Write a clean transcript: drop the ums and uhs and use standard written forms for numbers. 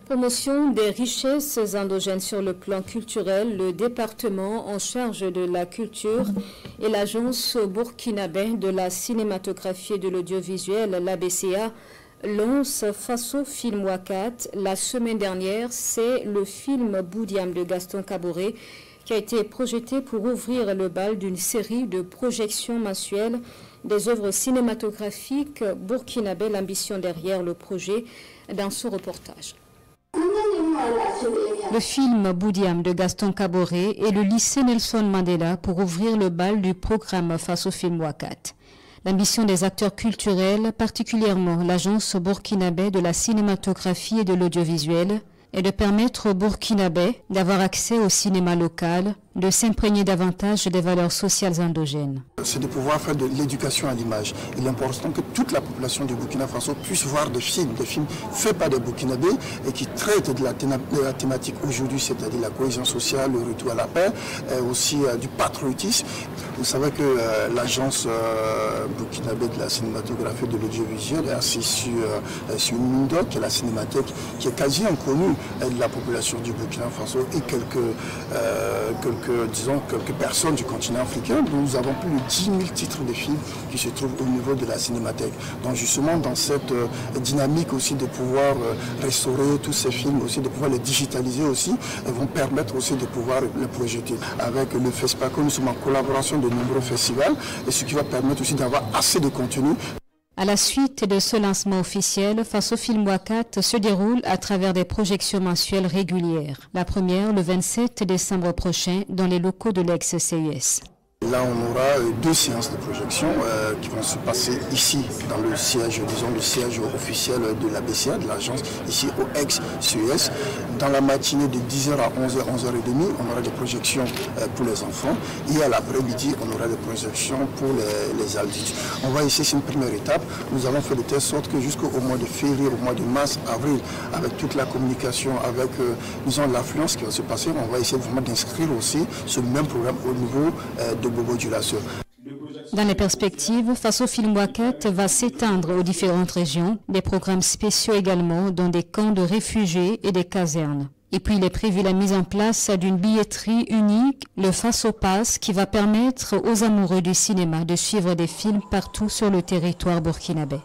Promotion des richesses endogènes sur le plan culturel, le département en charge de la culture et l'agence burkinabé de la cinématographie et de l'audiovisuel, l'ABCA, lance Faso Film Wakat. La semaine dernière, c'est le film Boudiam de Gaston Kaboré qui a été projeté pour ouvrir le bal d'une série de projections mensuelles des œuvres cinématographiques burkinabé. L'ambition derrière le projet dans ce reportage. Le film Boudiam de Gaston Kaboré et le lycée Nelson Mandela pour ouvrir le bal du programme Faso Film Wakat. L'ambition des acteurs culturels, particulièrement l'agence burkinabé de la cinématographie et de l'audiovisuel, est de permettre aux Burkinabés d'avoir accès au cinéma local, de s'imprégner davantage des valeurs sociales endogènes. C'est de pouvoir faire de l'éducation à l'image. Il est important que toute la population du Burkina Faso puisse voir des films faits par des Burkinabés et qui traitent de la thématique aujourd'hui, c'est-à-dire la cohésion sociale, le retour à la paix, aussi du patriotisme. Vous savez que l'agence burkinabé de la cinématographie et de l'audiovisuel est assise sur une MINDOC, qui est la cinémathèque, qui est quasi inconnue de la population du Burkina Faso et quelques personnes du continent africain. Nous avons plus de 10 000 titres de films qui se trouvent au niveau de la cinémathèque. Donc justement dans cette dynamique aussi de pouvoir restaurer tous ces films, aussi de pouvoir les digitaliser aussi, elles vont permettre aussi de pouvoir les projeter. Avec le FESPACO, nous sommes en collaboration de nombreux festivals et ce qui va permettre aussi d'avoir assez de contenu. À la suite de ce lancement officiel, Faso Film Wakat se déroule à travers des projections mensuelles régulières. La première le 27 décembre prochain dans les locaux de l'ex-CIS. Là, on aura 2 séances de projection qui vont se passer ici, dans le siège, disons le siège officiel de l'ABCA, de l'agence, ici au ex-CES. Dans la matinée de 10h à 11h, 11h30, on aura des projections pour les enfants. Et à l'après-midi, on aura des projections pour les adultes. On va ici, c'est une première étape. Nous allons faire de telle sorte que jusqu'au mois de février, au mois de mars, avril, avec toute la communication, avec disons l'affluence qui va se passer, on va essayer vraiment d'inscrire aussi ce même programme au niveau de Bobo-Dioulasso. Dans les perspectives, Faso Film Wakat va s'étendre aux différentes régions, des programmes spéciaux également dans des camps de réfugiés et des casernes. Et puis il est prévu la mise en place d'une billetterie unique, le Faso Pass, qui va permettre aux amoureux du cinéma de suivre des films partout sur le territoire burkinabé.